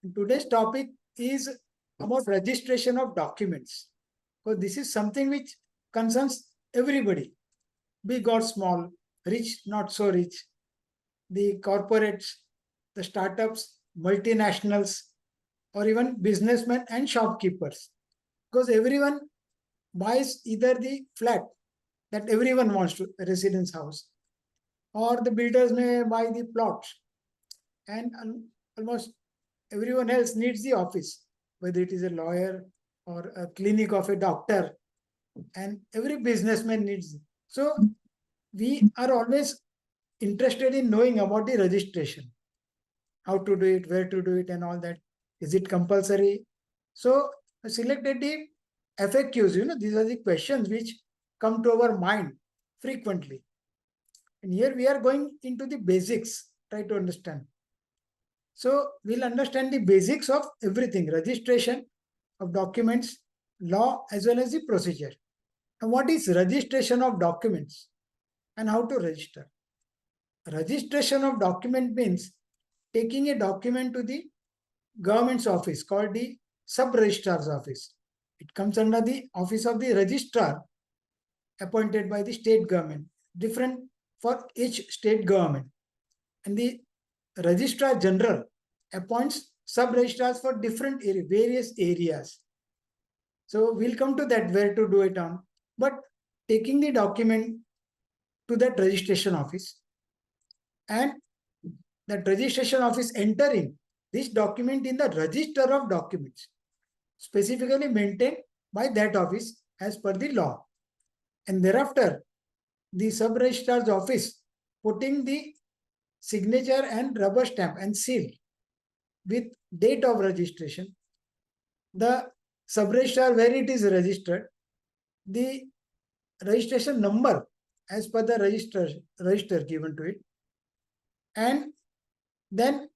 Today's topic is about registration of documents. So this is something which concerns everybody, big or small, rich, not so rich, the corporates, the startups, multinationals, or even businessmen and shopkeepers. Because everyone buys either the flat that everyone wants to, a residence house, or the builders may buy the plots, and almost everyone else needs the office, whether it is a lawyer or a clinic of a doctor, and every businessman needs it. So we are always interested in knowing about the registration, how to do it, where to do it, and all that. Is it compulsory? So I selected the FAQs. These are the questions which come to our mind frequently. And here we are going into the basics, try to understand. So we'll understand the basics of everything, registration of documents, law, as well as the procedure. And what is registration of documents and how to register? Registration of document means taking a document to the government's office called the sub-registrar's office. It comes under the office of the registrar appointed by the state government, different for each state government. And the registrar general appoints sub-registrars for different various areas. So we'll come to that, where to do it on. But taking the document to that registration office, and that registration office entering this document in the register of documents, specifically maintained by that office as per the law. And thereafter, the sub-registrar's office putting the signature and rubber stamp and seal with date of registration, the sub-registrar where it is registered, the registration number as per the register given to it, and then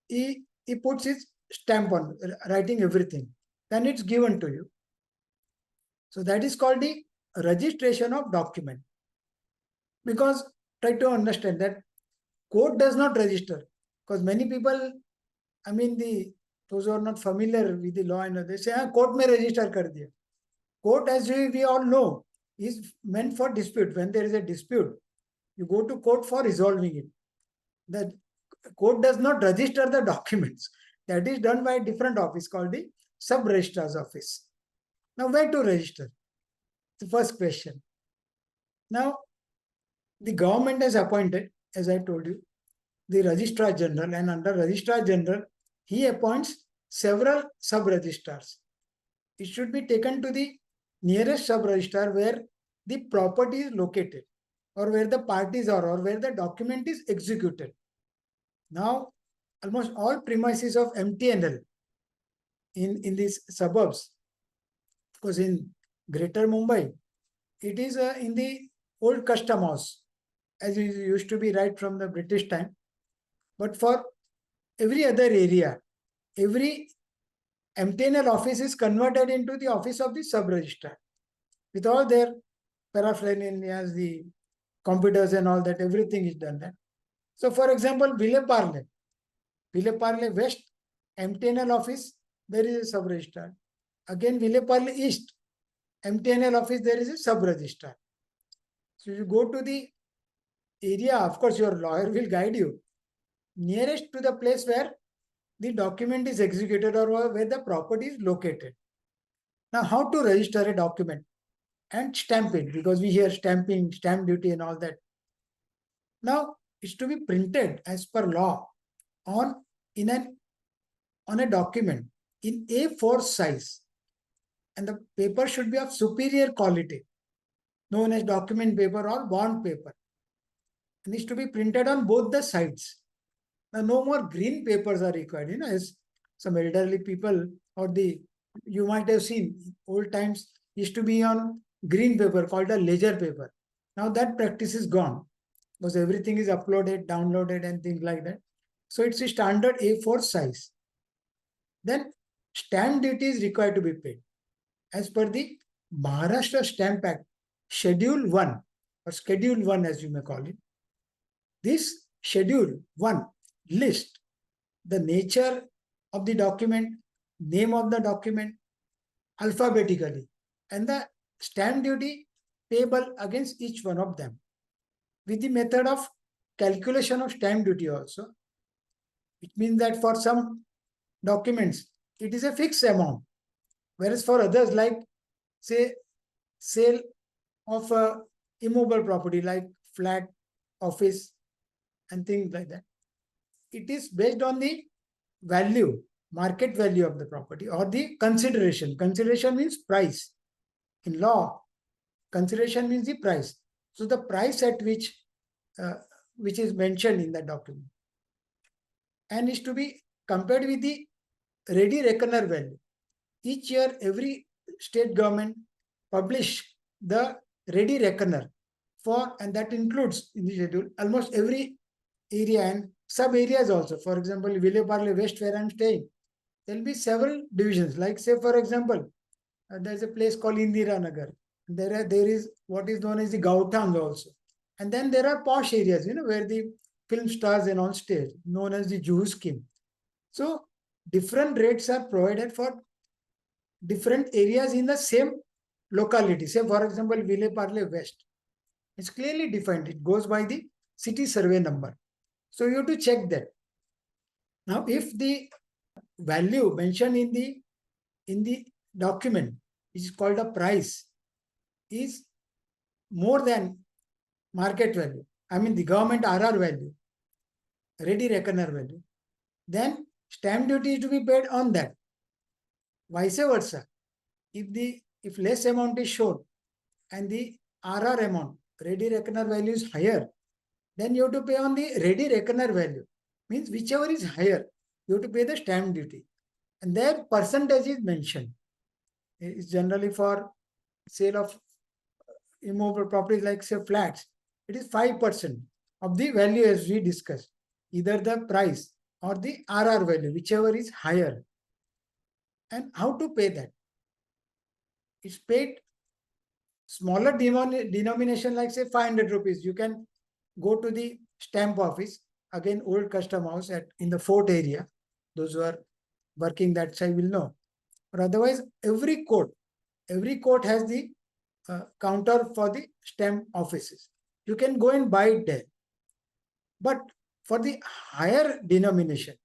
he puts his stamp on, writing everything. Then it's given to you. So that is called the registration of document. Because try to understand that court does not register. Because many people, those who are not familiar with the law, and they say, court may register kar diya. Court, as we all know, is meant for dispute. When there is a dispute, you go to court for resolving it. The court does not register the documents. That is done by a different office called the sub-registrar's office. Now, where to register? The first question. Now, the government has appointed, as I told you, the registrar general, and under registrar general, he appoints several sub-registrars. It should be taken to the nearest sub-registrar where the property is located, or where the parties are, or where the document is executed. Now, almost all premises of MTNL in these suburbs, because in Greater Mumbai, it is in the old custom house, as it used to be right from the British time. But for every other area, every MTNL office is converted into the office of the sub-registrar with all their paraphernalia, the computers and all that, everything is done there. So, for example, Villeparle West, MTNL office, there is a sub-registrar. Again, Villeparle East, MTNL office, there is a sub-registrar. So, you go to the area, of course, your lawyer will guide you, nearest to the place where the document is executed or where the property is located. Now, how to register a document and stamp it? Because we hear stamping, stamp duty and all that. Now, it's to be printed as per law on a document in A4 size, and the paper should be of superior quality, known as document paper or bond paper, and is to be printed on both the sides. Now, no more green papers are required. As some elderly people, or you might have seen, old times used to be on green paper called a ledger paper. Now that practice is gone, because everything is uploaded, downloaded, and things like that. So it's a standard A4 size. Then stamp duty is required to be paid as per the Maharashtra Stamp Act, Schedule 1, or Schedule 1 as you may call it. This Schedule 1 lists the nature of the document, name of the document alphabetically, and the stamp duty payable against each one of them with the method of calculation of stamp duty also. It means that for some documents, it is a fixed amount, whereas for others, like say sale of a immovable property like flat, office, and things like that, it is based on the value, market value of the property, or the consideration. Consideration means price. In law, consideration means the price. So the price at which is mentioned in that document, and is to be compared with the ready reckoner value. Each year, every state government publish the ready reckoner for, and that includes in the schedule almost every area and sub areas also. For example, Ville Parle West, where I'm staying, there will be several divisions. Like say, for example, there's a place called Indira Nagar. There is what is known as the Gautang also. And then there are posh areas, where the film stars and on stage, known as the Juhu scheme. So different rates are provided for different areas in the same locality. Say, for example, Ville Parle West. It's clearly defined. It goes by the city survey number. So you have to check that. Now, if the value mentioned in the document, which is called a price, is more than market value, I mean the government RR value, ready reckoner value, then stamp duty is to be paid on that. Vice versa, if less amount is shown and the RR amount, ready reckoner value, is higher, then you have to pay on the ready reckoner value. Means whichever is higher, you have to pay the stamp duty. And their percentage is mentioned. It's generally for sale of immovable properties like say flats. It is 5% of the value as we discussed. Either the price or the RR value, whichever is higher. And how to pay that? It's paid smaller denomination like say 500 rupees. You can go to the stamp office, again old custom house in the fort area. Those who are working that side will know. But otherwise, every court has the counter for the stamp offices. You can go and buy it there. But for the higher denomination,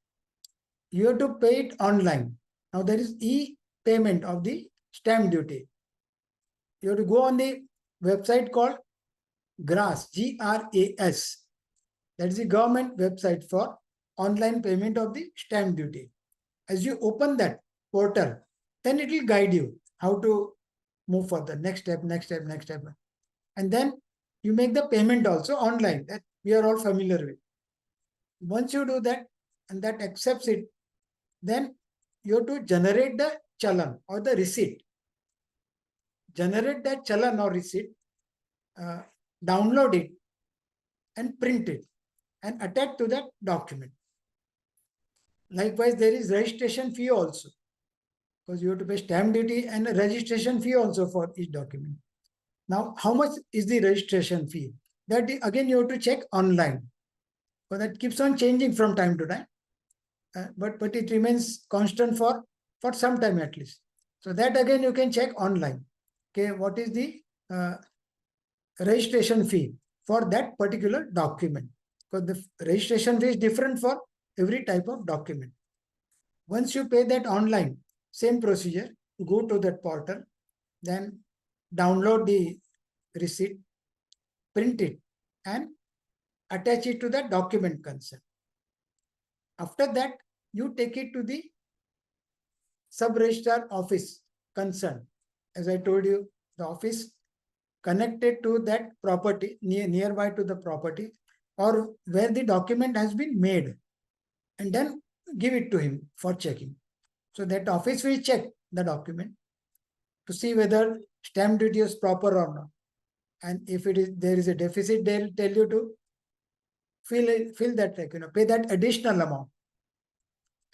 you have to pay it online. Now there is e-payment of the stamp duty. You have to go on the website called GRAS, G-R-A-S. That is the government website for online payment of the stamp duty. As you open that portal, then it will guide you how to move further, next step. And then you make the payment also online, that we are all familiar with. Once you do that and that accepts it, then you have to generate the challan or the receipt. Generate that challan or receipt, download it and print it and attach to that document. Likewise, there is registration fee also, because you have to pay stamp duty and a registration fee also for each document. Now, how much is the registration fee? That again you have to check online, because that keeps on changing from time to time, but it remains constant for some time at least. So that again you can check online. Okay, what is the registration fee for that particular document? Because the registration fee is different for every type of document. Once you pay that online, same procedure, go to that portal, then download the receipt, print it, and attach it to the document concerned. After that, you take it to the sub-registrar office concerned. As I told you, the office connected to that property, nearby to the property, or where the document has been made, and then give it to him for checking. So that office will check the document to see whether stamp duty is proper or not. And if there is a deficit, they'll tell you to fill that, pay that additional amount,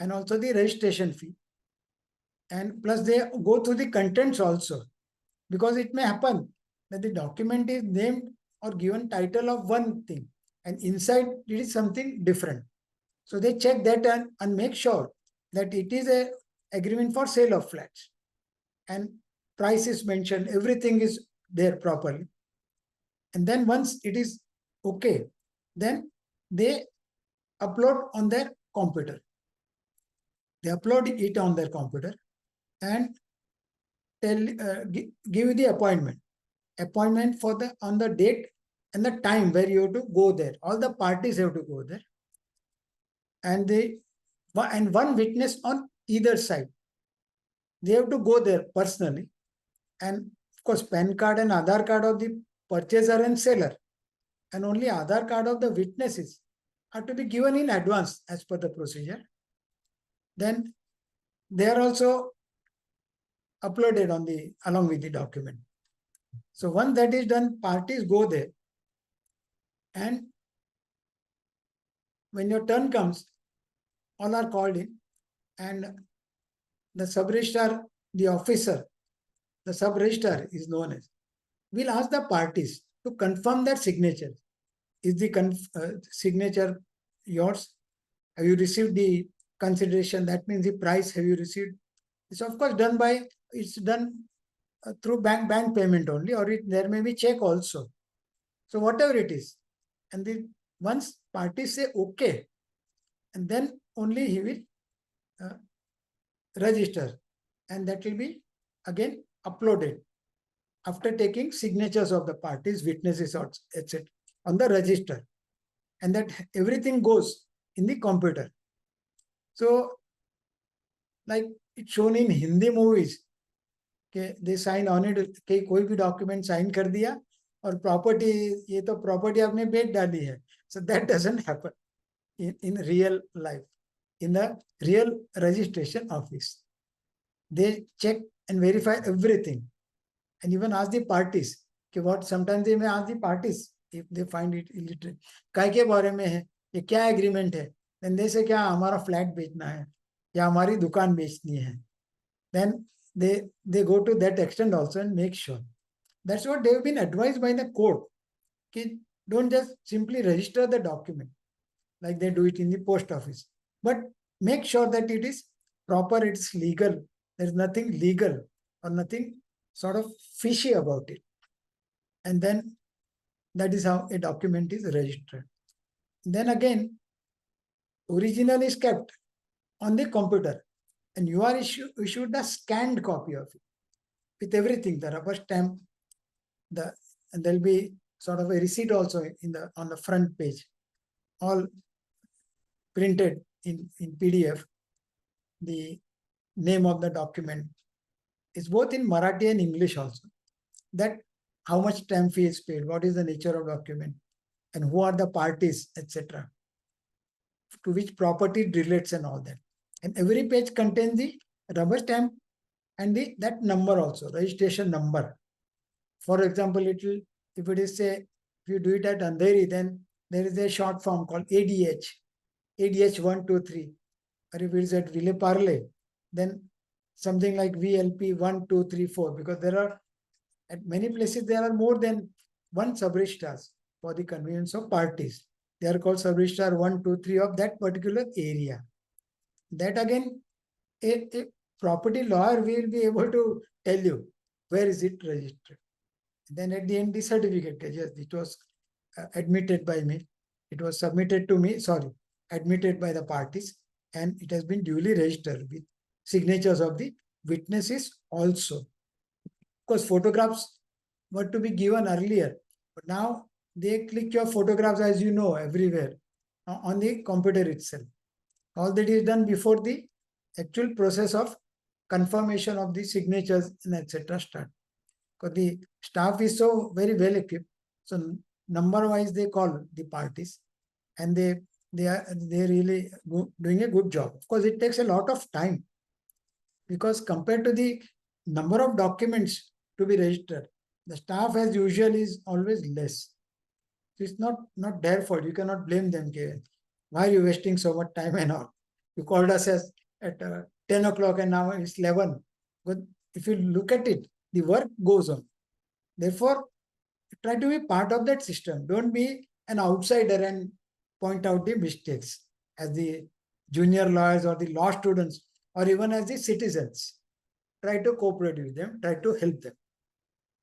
and also the registration fee. And plus they go through the contents also, because it may happen that the document is named or given title of one thing, and inside it is something different. So they check that and make sure that it is a agreement for sale of flats, and price is mentioned, everything is there properly. And then once it is okay, then they upload on their computer. They upload it on their computer and give you the appointment for the on the date and the time where you have to go there. All the parties have to go there, and one witness on either side. They have to go there personally, and of course, PAN card and Aadhaar card of the purchaser and seller, and only Aadhaar card of the witnesses are to be given in advance as per the procedure. Then they are also uploaded on the along with the document. So once that is done, parties go there, and when your turn comes, all are called in, and the sub-registrar, the officer, the sub-registrar is known as, will ask the parties to confirm their signature. Is the signature yours? Have you received the consideration? That means the price have you received? It's of course done through bank payment only, or there may be check also. So whatever it is, and once parties say okay, and then only he will register, and that will be again uploaded after taking signatures of the parties, witnesses, etc. on the register, and that everything goes in the computer. So like it's shown in Hindi movies, they sign on it कि कोई भी document sign कर दिया और property, ये तो property आपने बेच डाली है. So that doesn't happen in real life. In the real registration office, they check and verify everything, and even ask the parties. Sometimes they may ask the parties if they find it illiterate. काय के बारे में है, ये क्या agreement है? Then they say क्या हमारा flat बेचना है या हमारी दुकान बेचनी है. Then they go to that extent also and make sure. That's what they've been advised by the court. Don't just simply register the document like they do it in the post office, but make sure that it is proper, it's legal. There's nothing legal or nothing sort of fishy about it. And then that is how a document is registered. Then again, original is kept on the computer, and you are issued a scanned copy of it with everything, the rubber stamp, and there'll be sort of a receipt also on the front page, all printed in PDF. The name of the document is both in Marathi and English also. That how much stamp fee is paid, what is the nature of document, and who are the parties, etc. To which property it relates and all that. And every page contains the rubber stamp and that number also, registration number. For example, if it is say, if you do it at Andheri, then there is a short form called ADH 123. Or if it is at Ville Parle, then something like VLP 1, 2, 3, 4, because there are, at many places, there are more than one sub-registrars for the convenience of parties. They are called sub-registrar 1, 2, 3 of that particular area. That again, a property lawyer will be able to tell you where is it registered. Then at the end, the certificate, yes, it was admitted by me. It was submitted to me, admitted by the parties, and it has been duly registered with signatures of the witnesses also. Of course, photographs were to be given earlier, but now they click your photographs, as you know, everywhere on the computer itself. All that is done before the actual process of confirmation of the signatures and etc. start. Because the staff is so very well equipped, so number wise they call the parties, and they really doing a good job. Of course, it takes a lot of time, because compared to the number of documents to be registered, the staff as usual is always less. So it's not their fault. You cannot blame them. Why are you wasting so much time and all? You called us at 10 o'clock and now it's 11. But if you look at it, the work goes on. Therefore, try to be part of that system. Don't be an outsider and point out the mistakes, as the junior lawyers or the law students, or even as the citizens. Try to cooperate with them, try to help them.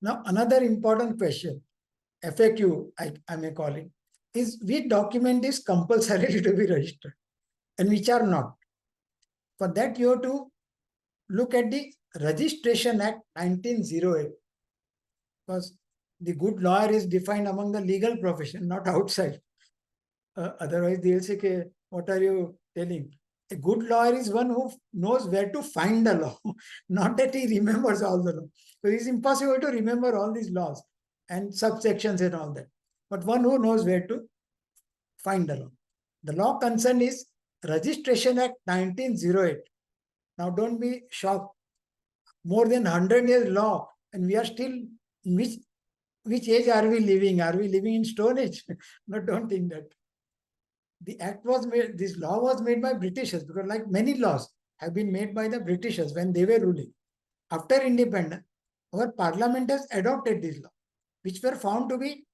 Now, another important question, FAQ, I may call it, is which document is compulsory to be registered and which are not. For that, you have to look at the Registration Act 1908, because the good lawyer is defined among the legal profession, not outside. Otherwise, they'll say, what are you telling? A good lawyer is one who knows where to find the law, not that he remembers all the law. So it's impossible to remember all these laws and subsections and all that. But one who knows where to find the law. The law concerned is Registration Act 1908. Now, don't be shocked. More than 100 years law, and we are still in which age are we living? Are we living in Stone Age? No, don't think that. The act was made, this law was made by Britishers, because like many laws have been made by the Britishers when they were ruling. After independence, our parliament has adopted this law, which were found to be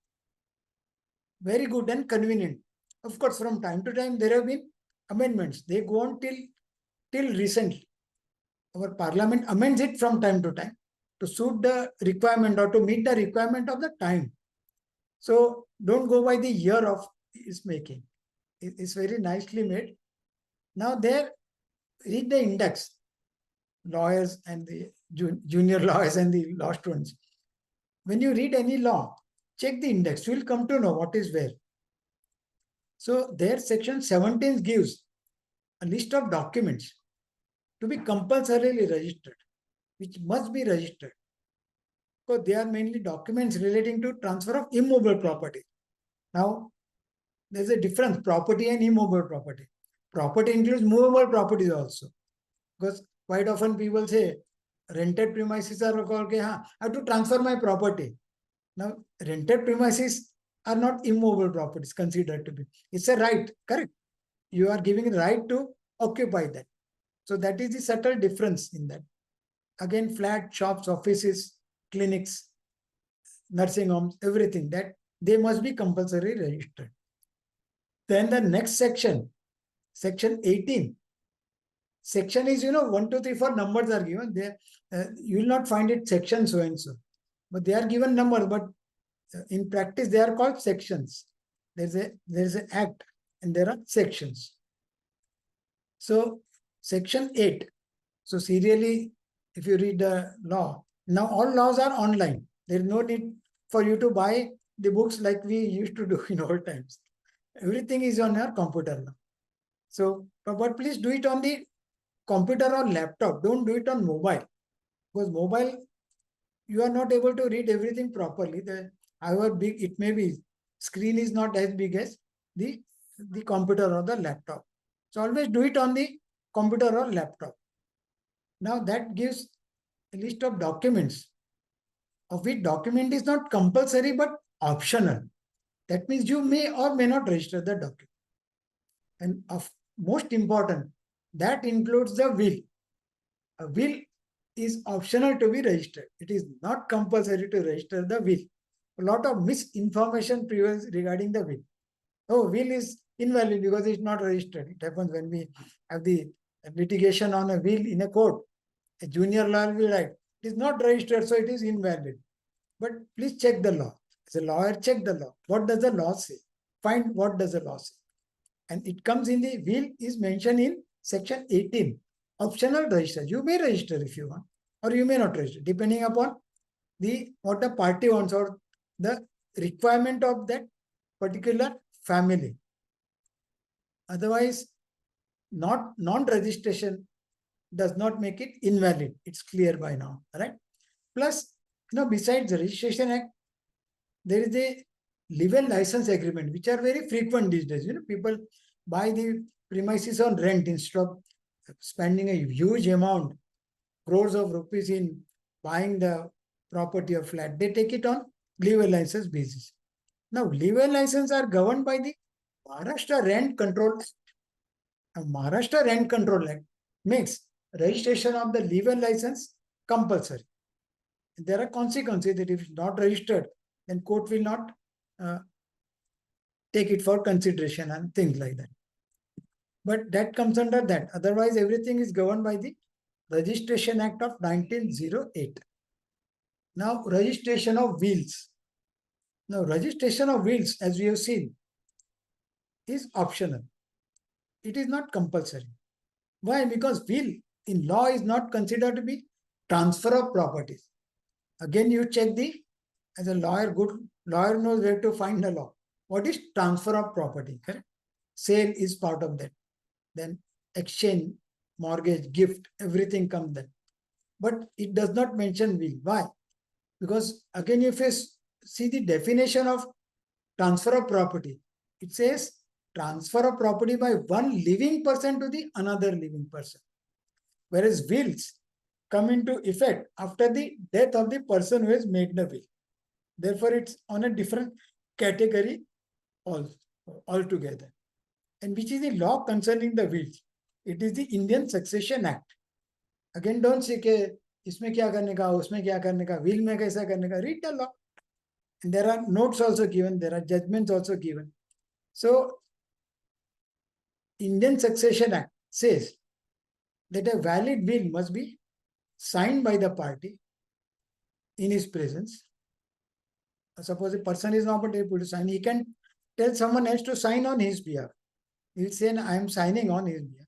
very good and convenient. Of course, from time to time, there have been amendments. They go on till recently. Our parliament amends it from time to time to suit the requirement or to meet the requirement of the time. So don't go by the year of its making. It's very nicely made. Now there, read the index. Lawyers and the junior lawyers and the law students. When you read any law, check the index. You will come to know what is where. So there, section 17 gives a list of documents to be compulsorily registered, which must be registered. So they are mainly documents relating to transfer of immovable property. Now, there's a difference, property and immovable property. Property includes movable properties also. Because quite often people say, rented premises are called, I have to transfer my property. Now, rented premises are not immovable properties considered to be. It's a right, correct? You are giving a right to occupy that. So that is the subtle difference in that. Again, flat, shops, offices, clinics, nursing homes, everything, that they must be compulsory registered. Then the next section, section 18. Section is, 1, 2, 3, 4 numbers are given there. You will not find it section so and so, but they are given numbers. But in practice, they are called sections. There's an act and there are sections. So section 8. So serially, if you read the law, now all laws are online. There is no need for you to buy the books like we used to do in old times. Everything is on your computer now. So, but please do it on the computer or laptop. Don't do it on mobile, because mobile, you are not able to read everything properly. However big it may be, screen is not as big as the computer or the laptop. So always do it on the computer or laptop. Now that gives a list of documents, of which document is not compulsory but optional. That means you may or may not register the document. And of most important, that includes the will. A will is optional to be registered. It is not compulsory to register the will. A lot of misinformation prevails regarding the will. Oh, will is invalid because it's not registered. It happens when we have the litigation on a will in a court. A junior lawyer will write, it is not registered, so it is invalid. But please check the law. As a lawyer, check the law. What does the law say? Find what does the law say. And it comes in the will is mentioned in section 18. Optional register. You may register if you want, or you may not register, depending upon what the party wants or the requirement of that particular family. Otherwise, non-registration does not make it invalid. It's clear by now, right? Plus, besides the Registration Act, there is a level license agreement, which are very frequent these days. People buy the premises on rent instead of spending a huge amount, crores of rupees in buying the property or flat. They take it on level license basis. Now, level license are governed by the Maharashtra Rent Control Act. Maharashtra Rent Control Act makes registration of the level license compulsory. There are consequences that if it's not registered, then court will not take it for consideration and things like that. But that comes under that. Otherwise, everything is governed by the Registration Act of 1908. Now, registration of wills. Now, registration of wills, as we have seen, is optional. It is not compulsory. Why? Because will in law is not considered to be transfer of properties. Again, you check as a lawyer, good lawyer knows where to find the law. What is transfer of property? Correct? Sale is part of that. Then exchange, mortgage, gift, everything comes then. But it does not mention will. Why? Because again, if you see the definition of transfer of property, it says transfer of property by one living person to the another living person. Whereas wills come into effect after the death of the person who has made the will. Therefore, it's on a different category altogether. And which is the law concerning the wills? It is the Indian Succession Act. Again, don't say कि इसमें क्या करने का, उसमें क्या करने का, will में कैसा करने का. Read the law. And there are notes also given, there are judgments also given. So, Indian Succession Act says that a valid will must be signed by the party in his presence. Suppose a person is not able to sign, he can tell someone else to sign on his behalf. He will say, I am signing on his behalf.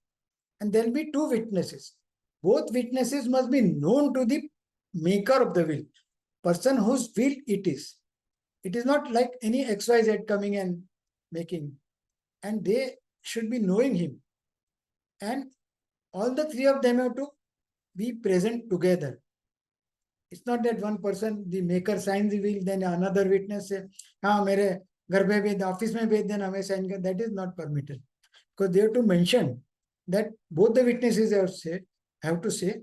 And there will be two witnesses. Both witnesses must be known to the maker of the will, person whose will it is. It is not like any XYZ coming and making. And they should be knowing him. And all the three of them have to be present together. It's not that one person, the maker signs the will, then another witness say, हाँ मेरे घर पे भी office में भेज देना मैं sign कर. That is not permitted. Because they have to mention that both the witnesses have to say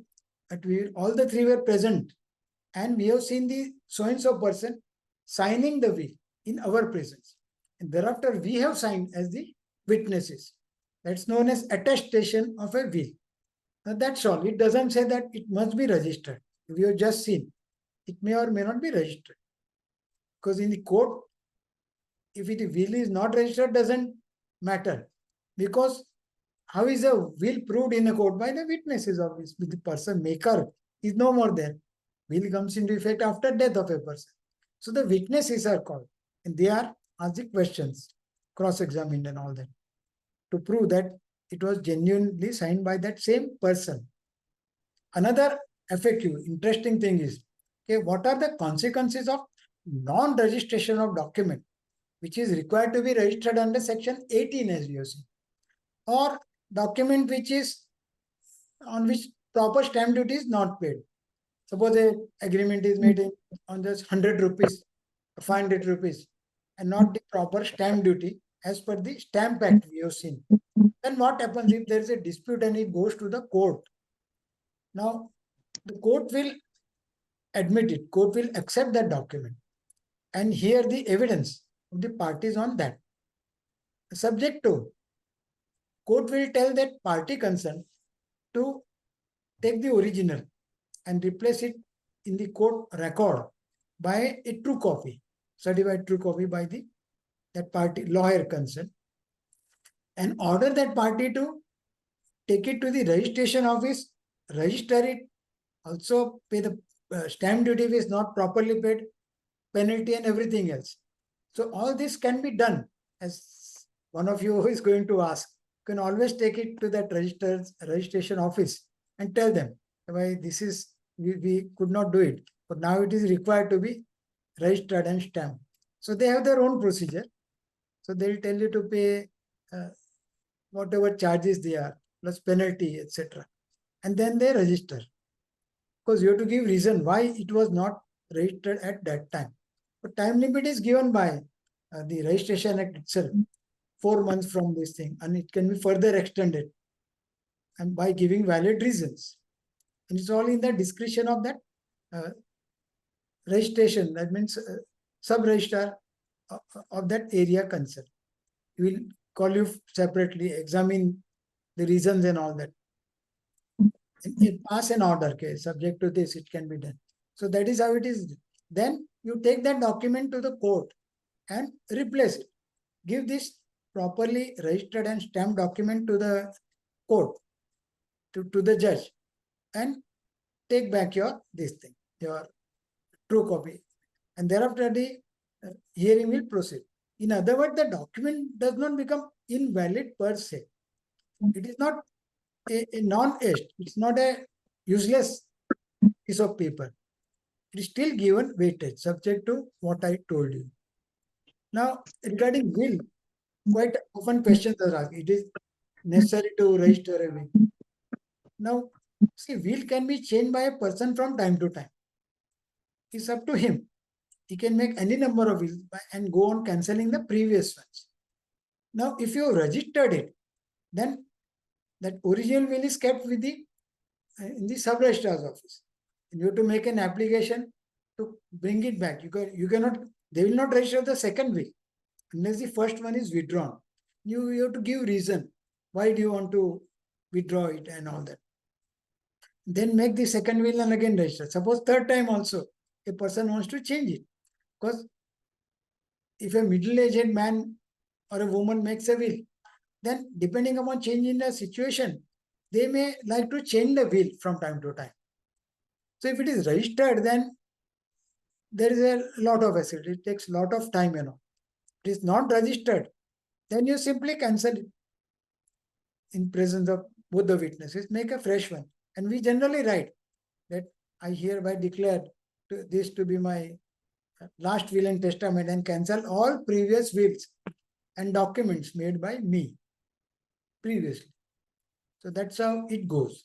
that all the three were present and we have seen the so-and-so person signing the will in our presence. And thereafter we have signed as the witnesses. That's known as attestation of a will. Now that's all. It doesn't say that it must be registered. We have just seen. It may or may not be registered. Because in the court, if the will is not registered, doesn't matter. Because how is a will proved in a court? By the witnesses of this. The person maker is no more there. Will comes into effect after death of a person. So the witnesses are called. And they are asked the questions, cross-examined and all that, to prove that it was genuinely signed by that same person. Another effective, interesting thing is, okay, what are the consequences of non-registration of document, which is required to be registered under section 18 as we have seen, or document which is on which proper stamp duty is not paid. Suppose an agreement is made on just 100 rupees, 500 rupees, and not the proper stamp duty as per the Stamp Act we have seen. Then what happens if there is a dispute and it goes to the court? Now, the court will admit it, court will accept that document and hear the evidence of the parties on that. Subject to, court will tell that party concerned to take the original and replace it in the court record by a true copy, certified true copy by that party lawyer concerned, and order that party to take it to the registration office, register it, also pay the stamp duty if is not properly paid, penalty and everything else. So all this can be done. As one of you who is going to ask, you can always take it to that registration office and tell them, why this is, we could not do it, but now it is required to be registered and stamped. So they have their own procedure. So they will tell you to pay whatever charges they are, plus penalty, etc. And then they register. Because you have to give reason why it was not registered at that time. But time limit is given by the Registration Act itself, 4 months from this thing, and it can be further extended, and by giving valid reasons. And it's all in the discretion of that registration. That means sub-registrar of that area concerned. He will call you separately, examine the reasons and all that. And pass an order, okay, subject to this, it can be done. So that is how it is. Then you take that document to the court and replace it. Give this properly registered and stamped document to the court, to the judge, and take back your your true copy. And thereafter the hearing will proceed. In other words, the document does not become invalid per se. It is not a non-est. It's not a useless piece of paper. It is still given weightage, subject to what I told you. Now, regarding will, quite often questions are asked. It is necessary to register a will. Now, see, will can be changed by a person from time to time. It's up to him. He can make any number of wills and go on cancelling the previous ones. Now, if you registered it, then that original will is kept with the in the sub-registrar's office. And you have to make an application to bring it back. You cannot. They will not register the second will unless the first one is withdrawn. You have to give reason. Why do you want to withdraw it and all that? Then make the second will and again register. Suppose third time also a person wants to change it. Because if a middle-aged man or a woman makes a will, then depending upon change in the situation, they may like to change the will from time to time. So if it is registered, then there is a lot of hassle. It takes a lot of time, It is not registered, then you simply cancel it in presence of both the witnesses, make a fresh one. And we generally write that I hereby declare this to be my last will and testament and cancel all previous wills and documents made by me previously. So that's how it goes.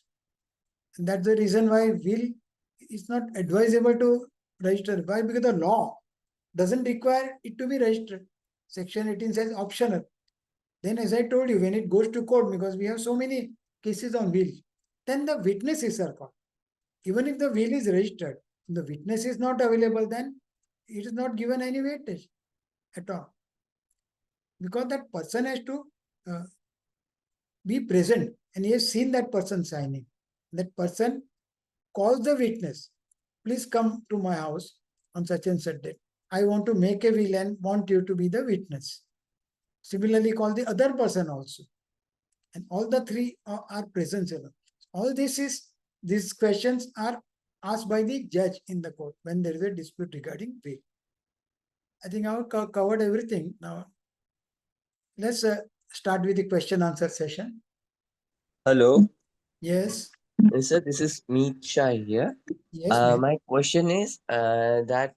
And that's the reason why will is not advisable to register. Why? Because the law doesn't require it to be registered. Section 18 says optional. Then as I told you, when it goes to court, because we have so many cases on will, then the witnesses are called. Even if the will is registered, the witness is not available, then it is not given any weightage at all. Because that person has to be present and he has seen that person signing. That person calls the witness, please come to my house on such and such date. I want to make a will and want you to be the witness. Similarly, call the other person also. And all the three are present. All these questions are asked by the judge in the court when there is a dispute regarding will. I think I have covered everything. Now, let's start with the question answer session. Hello. Yes. Sir, this is Meet Shah here. Yes. My question is that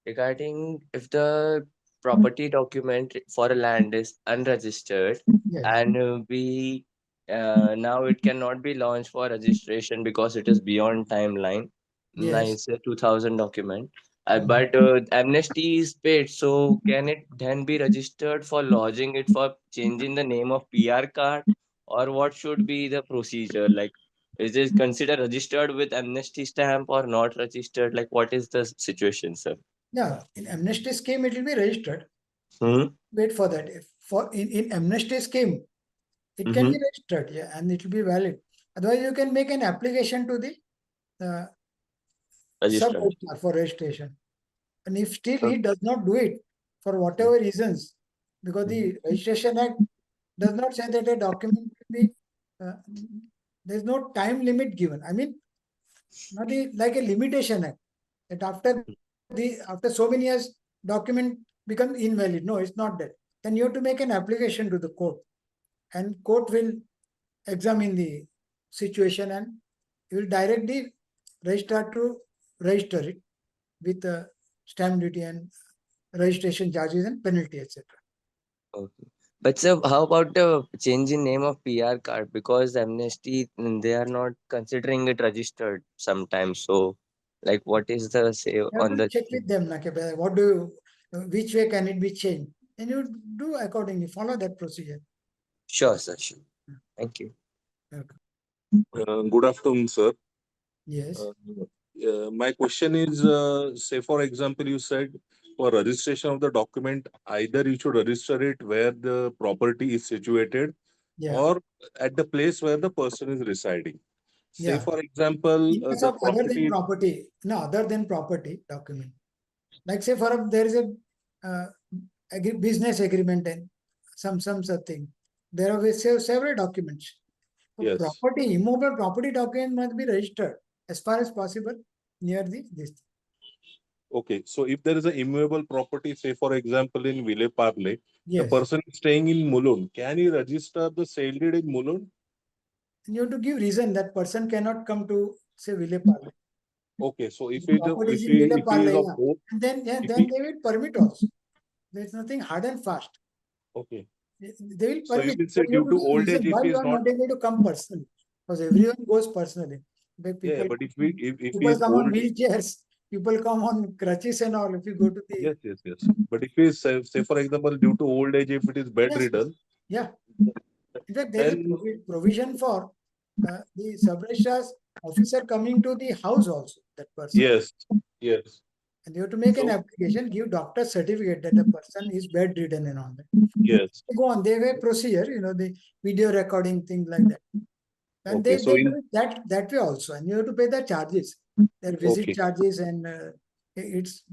regarding if the property document for a land is unregistered Yes. and we now it cannot be launched for registration because it is beyond timeline. Yes. It's a 2000 document. But amnesty is paid, so can it then be registered for lodging it for changing the name of PR card, or what should be the procedure? Like, is it considered registered with amnesty stamp or not registered? Like, what is the situation, sir? Yeah. In amnesty scheme, it will be registered. Hmm? Wait for that. If in amnesty scheme, it can Mm-hmm. be registered, yeah, and it will be valid. Otherwise, you can make an application to the sub Registered. for registration. And if still he Okay. does not do it for whatever reasons, because the Registration Act does not say that a document will be, there's no time limit given. I mean, not like a limitation act that after so many years document becomes invalid. No, it's not that. Then you have to make an application to the court, and court will examine the situation and you will direct the registrar to register it with stamp duty and registration charges and penalty, etc. Okay. But sir, how about the change in name of PR card? Because amnesty, they are not considering it registered sometimes. So, like, what is the say You have on to the check with them, like, what do you, which way can it be changed? And you do accordingly, follow that procedure. Sure, sir. Sure. Thank you. Okay. Good afternoon, sir. Yes. My question is, say for example, you said for registration of the document, either you should register it where the property is situated Yeah. or at the place where the person is residing. Say Yeah. for example, In case the of property. other than property document, like say for there is a business agreement and some something. There are several documents. So Yes. property, immovable property document must be registered as far as possible near this. Okay, so if there is an immovable property, say for example in Ville Parle, the Yes. person is staying in Mulund, can he register the sale deed in Mulund? You have to give reason that person cannot come to say Ville Parle. Okay, so if The he property is if in Ville he is Parle, of yeah. both, And then if they he, will permit also. There's nothing hard and fast. okay, They will so you permit. will So say you due have to to give old reason age if why he you is are not, not able to come personally. Because everyone goes personally. But yeah, people, but if he people is come on old, wheelchairs, people come on crutches and all. If you go to the yes, but if he is say for example due to old age, if it is yes, bedridden, yeah. In fact, there is then provision for the sub-registrar's officer coming to the house also, that person. yes, And you have to make an so application, give doctor certificate that the person is bedridden and all that. yes, They go on, they have a procedure, the video recording, things like that. And okay, so they do in it that way also. And you have to pay the charges, their visit okay, charges and it's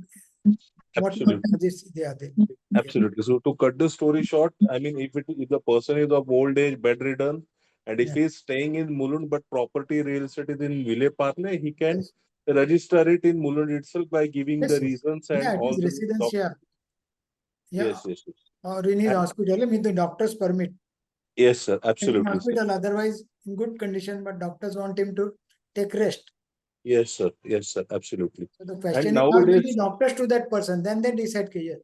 whatever absolutely. charges they are there. Yeah. Absolutely. So to cut the story short, I mean, if the person is of old age, bedridden, and if Yeah. he is staying in Mulund but property real estate is in Ville Parle, he can Yes. register it in Mulund itself by giving Yes. the Yes. reasons and Yeah, it all is the residence. doc. Yeah. Yeah. Yes. Or in his And hospital with the doctor's permit. yes, sir. And in Absolutely, sir. hospital, otherwise in good condition, but doctors want him to take rest. Yes, sir. Yes, sir. Absolutely. So the And question is asked by the nowadays, doctors to that person, then they decide, okay, yeah,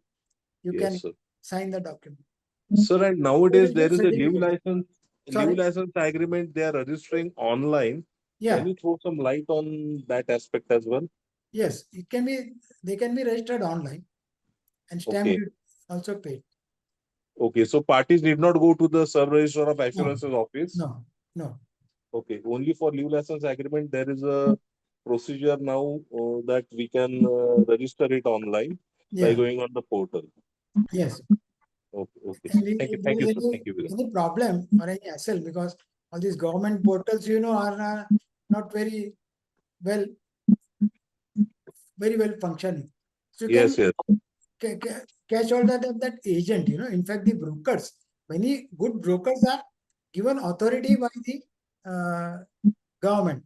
you yes, can sir. sign the document. Sir, and They nowadays will there give is a live certificate. license, Sorry. agreement they are registering online. Yeah. Can you throw some light on that aspect as well? Yes, they can be registered online and stamp Okay. duty also paid. Okay, so parties need not go to the sub-registrar of No, assurances office. no. Okay, only for leave license agreement, there is a procedure now that we can register it online by Yeah, going on the portal. yes. Okay, And sir. if there Thank you, is sir. Thank you very much. any problem or any hassle, because all these government portals, are not well, very well functioning. So you can Yes. catch all that agent, in fact, the brokers, many good brokers are given authority by the government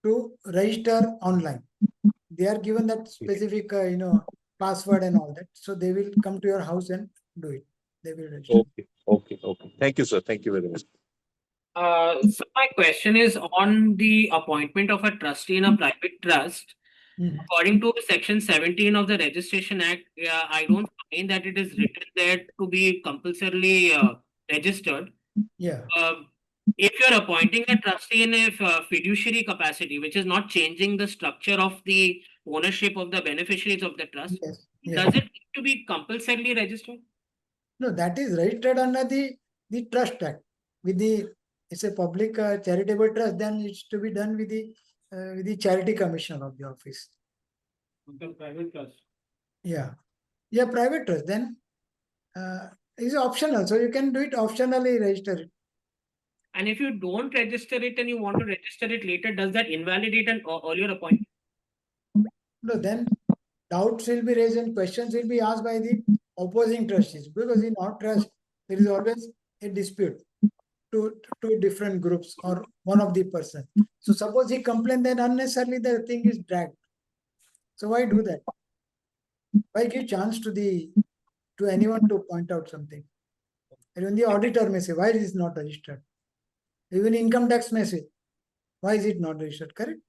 to register online. They are given that specific, password and all that. So they will come to your house and do it. They will register. Okay. Thank you, sir. Thank you very much. So my question is on the appointment of a trustee in a private trust. Mhm. According to Section 17 of the Registration Act, I don't find that it is written there to be compulsorily registered. Yeah. If you're appointing a trustee in a fiduciary capacity, which is not changing the structure of the ownership of the beneficiaries of the trust, Yes. Yes. does it need to be compulsorily registered? No, that is registered under the Trust Act. It's a public charitable trust, then it's to be done with the charity commissioner of the office. Private trust. Yeah. Yeah, private trust. Then is optional. So you can do it optionally, register it. And if you don't register it and you want to register it later, does that invalidate an earlier appointment? No, then doubts will be raised and questions will be asked by the opposing trustees, because in our trust there is always a dispute to two different groups or one of the person. So suppose he complained, then unnecessarily the thing is dragged. So why do that? Why give chance to anyone to point out something? Even the auditor may say, why is it not registered? Even income tax may say, why is it not registered? Correct?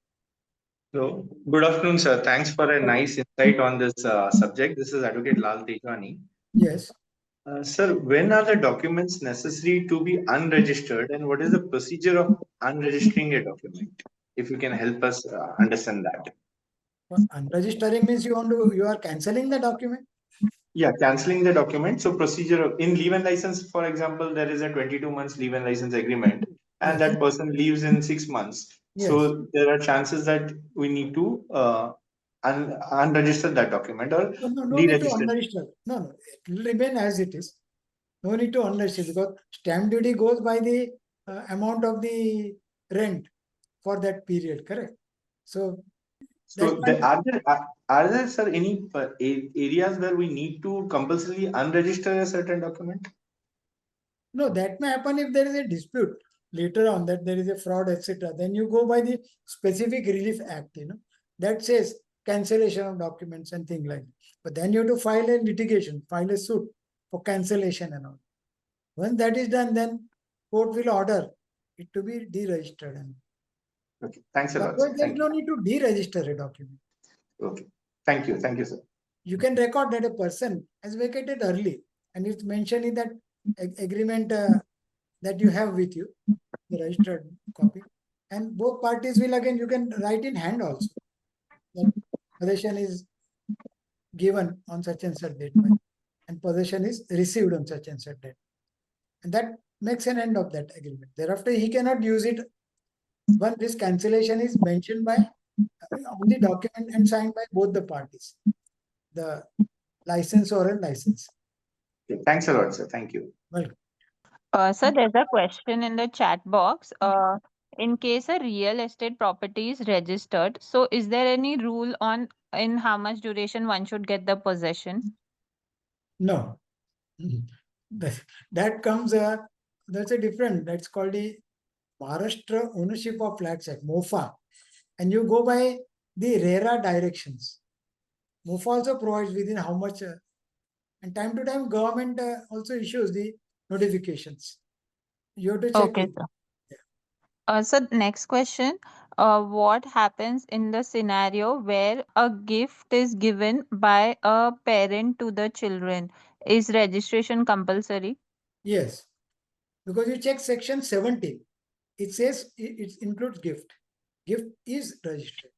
So, good afternoon, sir. Thanks for a nice insight on this subject. This is Advocate Lal Tejwani. Yes. Sir, when are the documents necessary to be unregistered, and what is the procedure of unregistering a document? If you can help us understand that. Unregistering means you are cancelling the document. Yeah, canceling the document. So, in leave and license, for example, there is a 22 months leave and license agreement, and Yes. that person leaves in 6 months. Yes. So, there are chances that we need to unregister that document or No need to deregister. unregister. No, it will remain as it is. No need to unregister, because stamp duty goes by the amount of the rent for that period, correct? So that So, are there sir any areas where we need to compulsorily unregister a certain document? No, that may happen if there is a dispute later on, that there is a fraud, etc. Then you go by the specific relief act, that says cancellation of documents and things like that. But then you have to file a litigation, file a suit for cancellation and all. Once that is done, then court will order it to be deregistered. Okay. Thanks a lot, sir. Otherwise, there is Thank no you. need to deregister a document. Okay. Thank you. Thank you, sir. You can record that a person has vacated early, and it's mentioned in that agreement that you have with you, the registered copy. And both parties will, again, you can write in hand also that possession is given on such and such date, and possession is received on such and such date. And that makes an end of that agreement. Thereafter, he cannot use it once this cancellation is mentioned by on the document and signed by both the parties, the licensor and license. Okay. Thanks a lot, sir. Thank you. Welcome. So there's a question in the chat box. In case a real estate property is registered, so is there any rule on in how much duration one should get the possession? No. That comes, that's a different, that's called the Maharashtra Ownership of Flats Act, MOFA. And you go by the RERA directions. MOFA also provides within how much, and time to time government also issues the notifications. You have to check Okay, it. sir. So the next question, what happens in the scenario where a gift is given by a parent to the children? Is registration compulsory? Yes, because you check section 17. It says it includes gift. Gift is registered.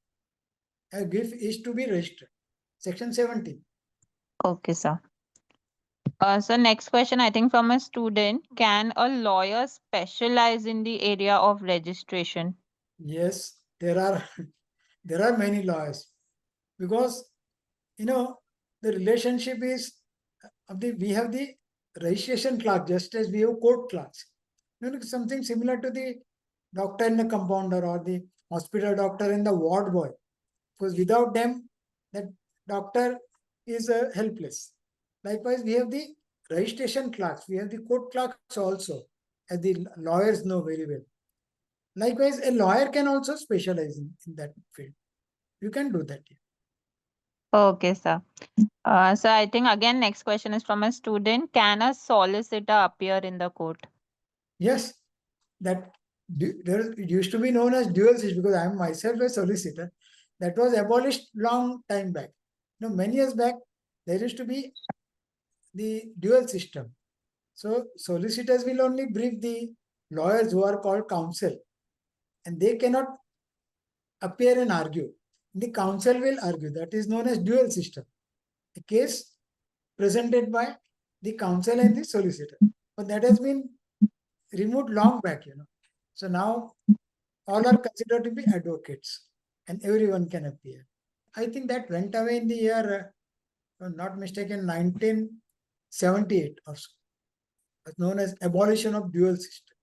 A gift is to be registered. Section 17. Okay, sir. So next question, I think from a student, can a lawyer specialize in the area of registration? Yes, there are there are many lawyers, because the relationship is we have the registration clerk just as we have court clerks. Something similar to the doctor and the compounder, or the hospital doctor and the ward boy, because without them that doctor is helpless. Likewise, we have the registration clerks, we have the court clerks also, as the lawyers know very well. Likewise, a lawyer can also specialize in that field. You can do that. Okay, sir. So I think again, next question is from a student. Can a solicitor appear in the court? Yes, that it used to be known as dual system, because I am myself a solicitor. That was abolished long time back. Many years back, there used to be the dual system. So solicitors will only brief the lawyers who are called counsel, and they cannot appear and argue. The counsel will argue. That is known as dual system. A case presented by the counsel and the solicitor. But that has been removed long back, So now all are considered to be advocates, and everyone can appear. I think that went away in the year, if I'm not mistaken, 1978 or so. It's known as abolition of dual system.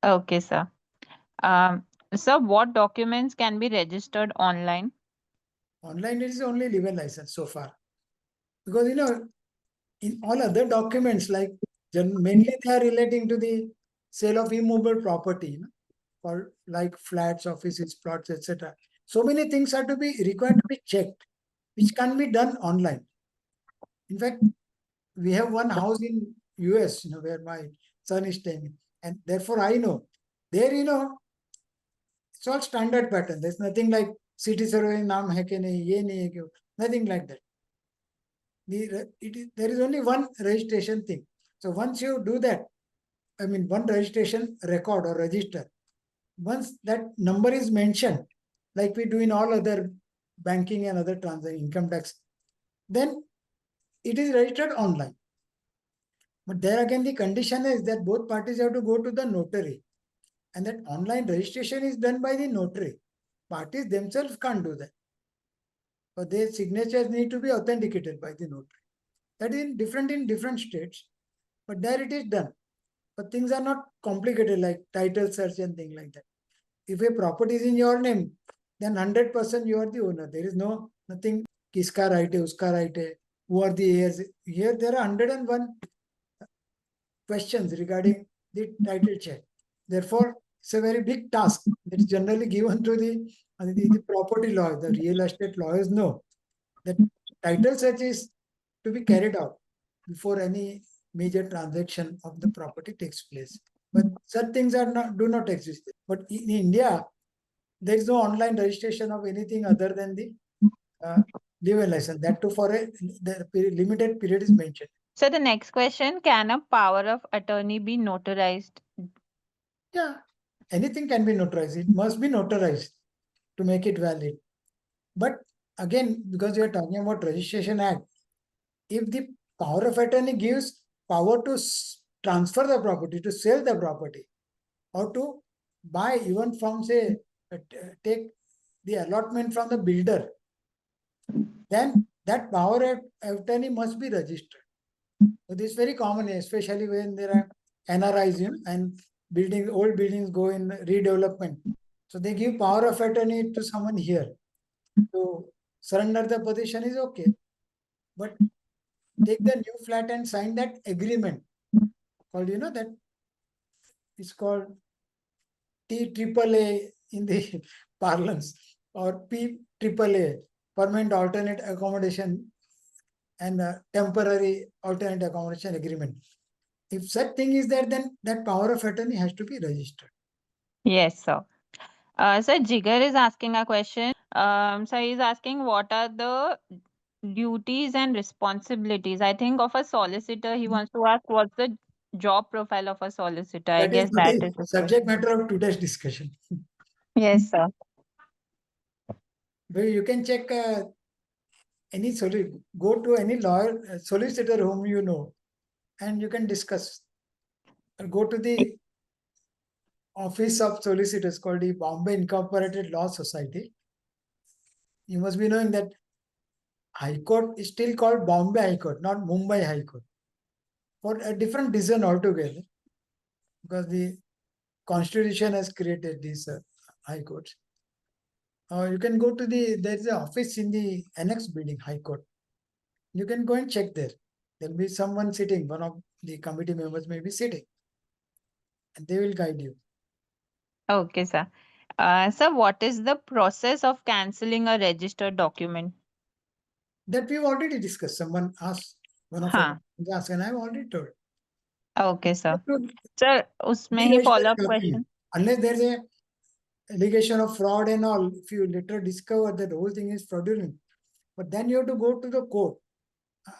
Okay, sir. Sir, what documents can be registered online? Online it is only live license so far. Because in all other documents, like mainly they are relating to the sale of immovable property, or like flats, offices, plots, etc. So many things are to be required to be checked, which can be done online. In fact, we have one house in US, where my son is staying, and therefore I know there, it's all standard pattern. There's nothing like city survey naam hai ke nahi, ye nahi hai ke, nothing like that. There is only one registration thing. So once you do that, one registration record or register, once that number is mentioned, like we do in all other banking and other transaction, income tax, then it is registered online. But there again, the condition is that both parties have to go to the notary, and that online registration is done by the notary. Parties themselves can't do that. But their signatures need to be authenticated by the notary. That is different in different states, but there it is done. But things are not complicated like title search and things like that. If a property is in your name, then 100% you are the owner. There is nothing kiska right hai, uska right hai, who are the heirs. Here there are 101 questions regarding the title check. Therefore, it's a very big task that is generally given to the property law. The real estate lawyers know that title search is to be carried out before any major transaction of the property takes place. But such things do not exist. But in India, there is no online registration of anything other than the legal license. That too for the limited period is mentioned. So the next question, can a power of attorney be notarized? Yeah, anything can be notarized. It must be notarized to make it valid. But again, because we are talking about Registration Act, if the power of attorney gives power to transfer the property, to sell the property, or to buy, even from, say, take the allotment from the builder, then that power of attorney must be registered. So this is very common, especially when there are NRIs, and old buildings go in redevelopment. So they give power of attorney to someone here. So surrender the possession is okay. But take the new flat and sign that agreement called, that is called TAAA in the parlance, or PAAA, permanent alternate accommodation and temporary alternate accommodation agreement. If such thing is there, then that power of attorney has to be registered. Yes, sir. So Jigar is asking a question. So he's asking, what are the duties and responsibilities? I think of a solicitor. He wants to ask, what's the job profile of a solicitor? I That is guess that the is his subject question. matter of today's discussion. Yes, sir. But you can check any go to any lawyer, solicitor whom you know, and you can discuss. Or go to the office of solicitors called the Bombay Incorporated Law Society. You must be knowing that High Court is still called Bombay High Court, not Mumbai High Court, for a different reason altogether, because the Constitution has created these High Courts. You can go to there's an office in the annex building, High Court. You can go and check there. There'll be someone sitting, one of the committee members may be sitting, and they will guide you. Okay, sir. Sir, what is the process of cancelling a registered document? That we've already discussed. Someone asked, one of हाँ, us asked, and I've already told. okay, sir. You have to Sir, उसमें ही deregister follow-up the document. question. Unless there's a allegation of fraud and all, if you later discover that the whole thing is fraudulent, but then you have to go to the court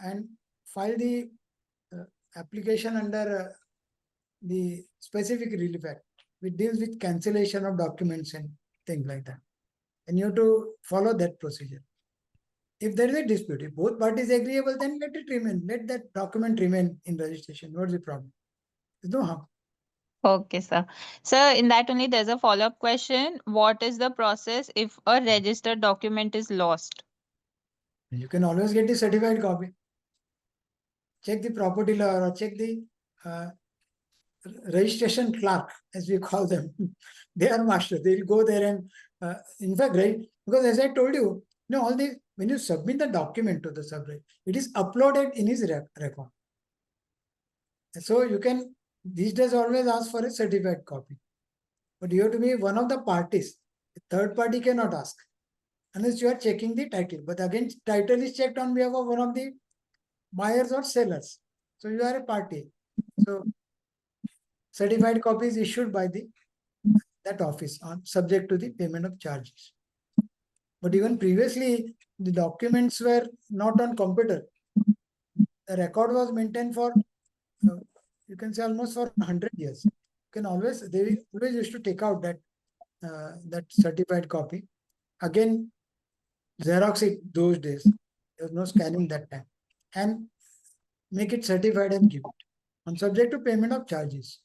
and file the application under the specific relief act, which deals with cancellation of documents and things like that. And you have to follow that procedure. If there is a dispute, if both parties agreeable, then let it remain. Let that document remain in registration. What's the problem? There's no harm. Okay, sir. Sir, in that only there's a follow-up question. What is the process if a registered document is lost? You can always get the certified copy. Check the property law or check the registration clerk, as we call them. They are masters. They'll go there and, in fact, right, because as I told you, all the when you submit the document to the subject, it is uploaded in his record. So you can these days always ask for a certified copy, but you have to be one of the parties. The third party cannot ask unless you are checking the title. But again, title is checked on behalf of one of the buyers or sellers. So you are a party. So certified copy is issued by that office on subject to the payment of charges. But even previously, the documents were not on computer. The record was maintained for, you can say, almost for 100 years. They always used to take out that certified copy. Again, Xerox it those days. There was no scanning that time. And make it certified and give it on subject to payment of charges.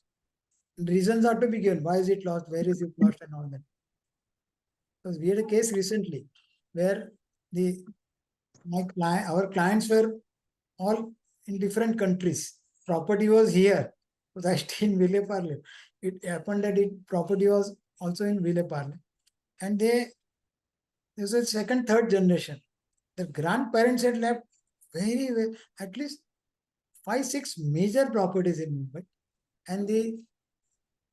Reasons are to be given. Why is it lost? Where is it lost? And all that. Because we had a case recently where our clients were all in different countries. Property was here. It was actually in Villeparle. It happened that property was also in Villeparle. And there's a second, third generation. The grandparents had left at least 5, 6 major properties in Mumbai. and the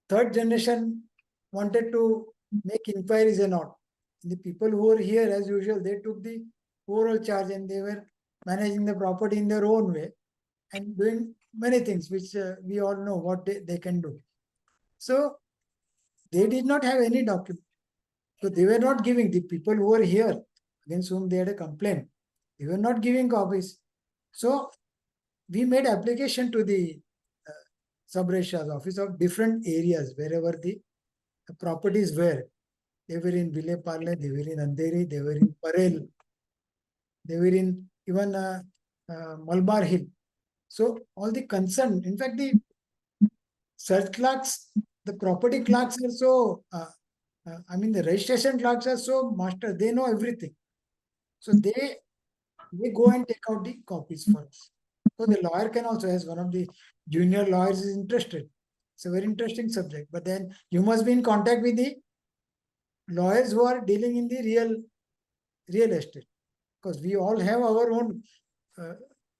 third generation wanted to make inquiries and all. The people who were here, as usual, they took the overall charge and they were managing the property in their own way and doing many things which we all know what they can do. So they did not have any document. So they were not giving, the people who were here against whom they had a complaint, they were not giving copies. So we made application to the sub-registrar's office of different areas wherever the properties were. They were in Vile Parle, they were in Andheri, they were in Parel, they were in even Malabar Hill. So all the concern, in fact, the search clerks, the property clerks are so, I mean, the registration clerks are so master, they know everything. So they go and take out the copies for us. So the lawyer can also, as one of the junior lawyers is interested. It's a very interesting subject. But then you must be in contact with the lawyers who are dealing in the real estate. Because we all have our own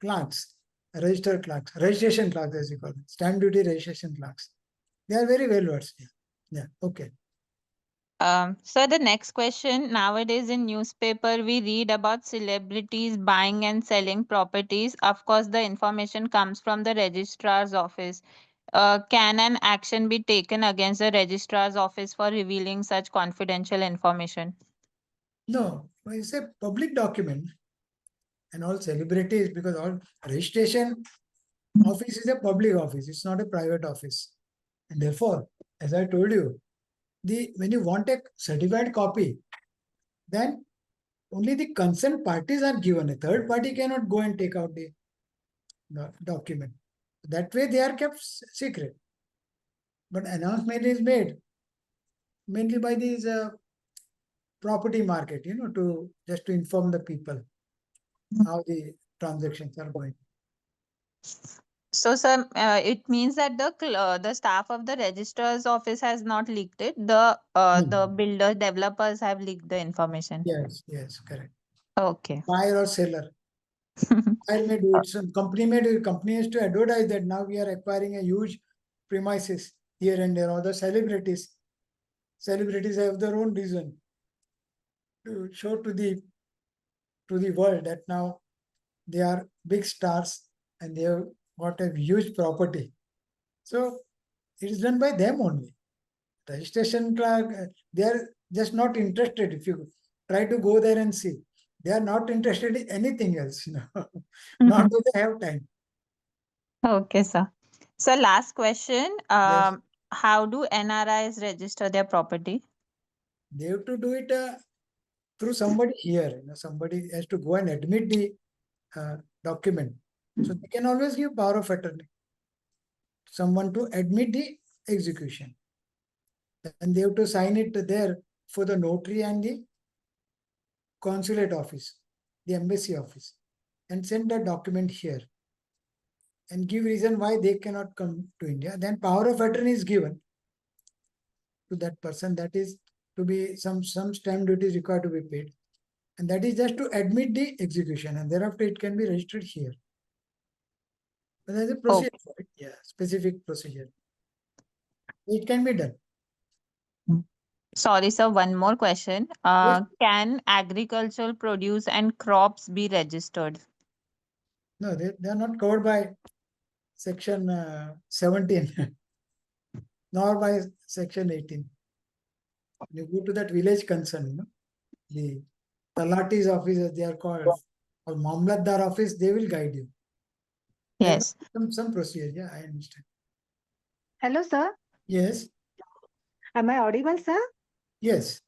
clerks, registered clerks, registration clerks as you call it, stamp duty registration clerks. They are very well versed. Yeah, okay. So the next question, nowadays in newspaper we read about celebrities buying and selling properties. Of course, the information comes from the registrar's office. Can an action be taken against the registrar's office for revealing such confidential information? No, it's a public document. And all celebrities, because all registration office is a public office, it's not a private office. And therefore, as I told you, when you want a certified copy, then only the concerned parties are given. A third party cannot go and take out the document. That way they are kept secret. But announcement is made mainly by these property market, to just to inform the people how the transactions are going. So, sir, it means that the staff of the registrar's office has not leaked it. The builder developers have leaked the information. Yes, correct. Okay. Buyer or seller. Buyer may do it. Some company may do it. Company has to advertise that now we are acquiring a huge premises here and there. Or the celebrities have their own reason to show to the world that now they are big stars and they have got a huge property. So it is done by them only. Registration clerk, they are just not interested. If you try to go there and see, they are not interested in anything else. Not that they have time. Okay, sir. So, last question. Yes. How do NRIs register their property? They have to do it through somebody here. Somebody has to go and admit the document. So they can always give power of attorney. Someone to admit the execution. And they have to sign it there for the notary and the consulate office, the embassy office, and send the document here and give reason why they cannot come to India. Then power of attorney is given to that person. That is to be some stamp duty is required to be paid. And that is just to admit the execution. And thereafter it can be registered here. But there's a procedure for it. Yeah, specific procedure. It can be done. Sorry, sir, one more question. Yes. Can agricultural produce and crops be registered? No, they are not covered by section 17, nor by section 18. You go to that village concern, the Talati's office, as they are called, or Mamlatdar office, they will guide you. Yes. Some procedure, yeah, I understand. Hello, sir. Yes, Am I audible, sir? yes.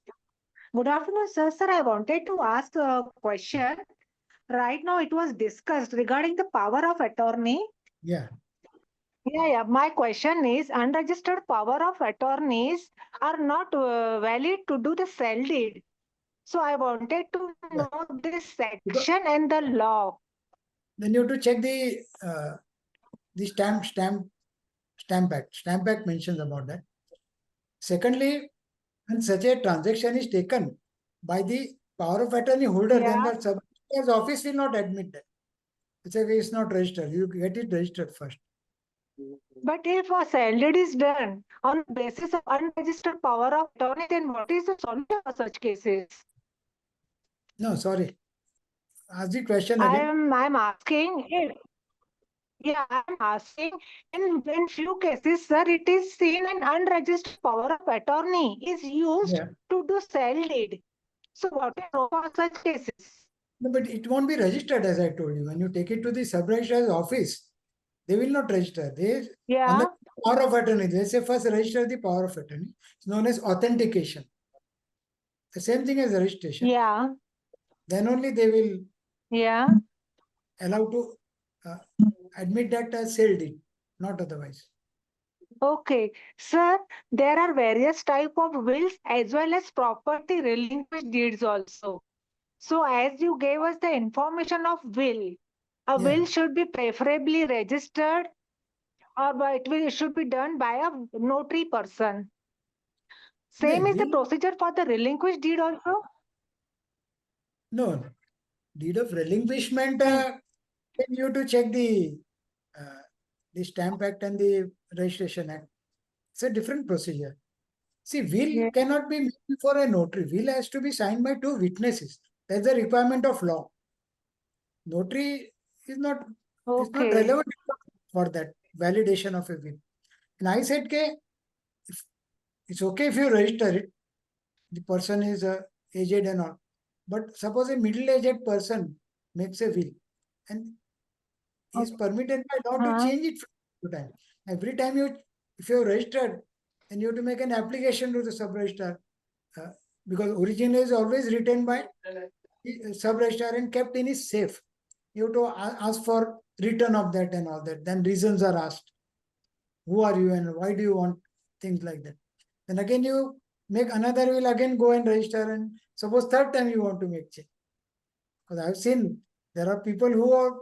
Good afternoon, sir. Sir, I wanted to ask a question. Right now, it was discussed regarding the power of attorney. Yeah. Yeah. My question is, unregistered power of attorneys are not valid to do the sell deed. So I wanted to know this section and the law. Then you have to check the Stamp Act. Stamp Act mentions about that. Secondly, when such a transaction is taken by the power of attorney holder, then the sub-registrar's office will not admit that. It's not registered. You get it registered first. But if a sale deed is done on the basis of unregistered power of attorney, then what is the solution for such cases? No, sorry. Ask the question again. I'm asking if, yeah, I'm asking in few cases, sir, it is seen an unregistered power of attorney is used Yeah. to do sale deed. So what is wrong for such cases? No, but it won't be registered, as I told you. When you take it to the sub-registrar's office, they will not register. They, on Yeah, the power of attorney, they say first register the power of attorney. It's known as authentication. The same thing as registration. yeah, Then only they will yeah. allow to admit that as sale deed, not otherwise. Okay, sir, there are various type of wills as well as property relinquished deeds also. So as you gave us the information of will, a Yeah. will should be preferably registered or it should be done by a notary person. Same is the Will, procedure for the relinquished deed also? no. Deed of relinquishment, And you have to check the Stamp Act and the Registration Act. It's a different procedure. See, will yeah, cannot be made before a notary. Will has to be signed by two witnesses. That's the requirement of law. Notary is not okay, relevant for that validation of a will. And I said, if it's okay if you register it, the person is aged and all. But suppose a middle-aged person makes a will and is okay. permitted by law to Uh, change it from time to time. Every time if you're registered, then you have to make an application to the sub-registrar because original is always written by the sub-registrar and kept in his safe. You have to ask for return of that and all that. Then reasons are asked. Who are you and why do you want things like that? Then again you make another will, again go and register, and suppose third time you want to make change. Because I've seen there are people who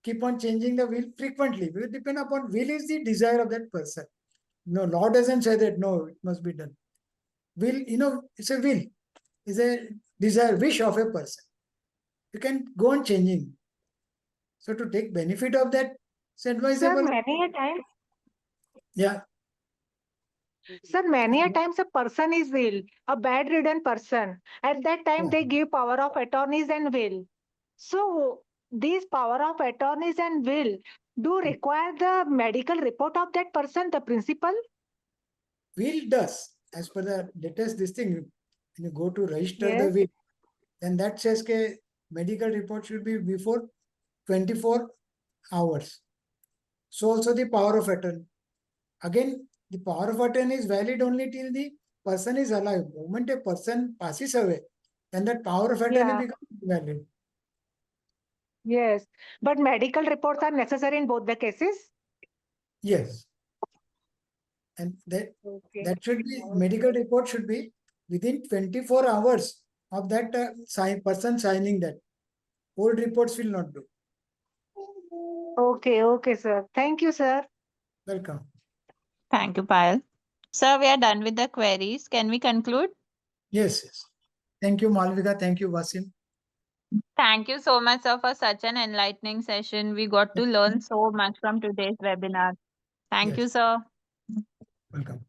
keep on changing the will frequently. Will depend upon will is the desire of that person. No, law doesn't say that no, it must be done. Will, it's a will, is a desire, wish of a person. You can go on changing. So to take benefit of that, it's sir, advisable. Yeah, many a times a person is ill, a bedridden person. At that time, yeah. they give power of attorneys and will. So these power of attorneys and will do require the medical report of that person, the principal? Will does, as per the latest this thing, when you go to register the Yes. will, then that says medical report should be before 24 hours. So also the power of attorney. Again, the power of attorney is valid only till the person is alive. The moment a person passes away, then that power of attorney Yeah. becomes invalid. Yes. But medical reports are necessary in both the cases? Yes. And Okay. that should be, medical report should be within 24 hours of that person signing that. Old reports will not do. Okay, okay, sir. Thank you, sir. Welcome. Thank you, Payal. Sir, we are done with the queries. Can we conclude? Yes, yes. Thank you, Malvika. Thank you, Wasim. Thank you so much, sir, for such an enlightening session. We got to learn so much from today's webinar. Thank Yes. you, sir. Welcome.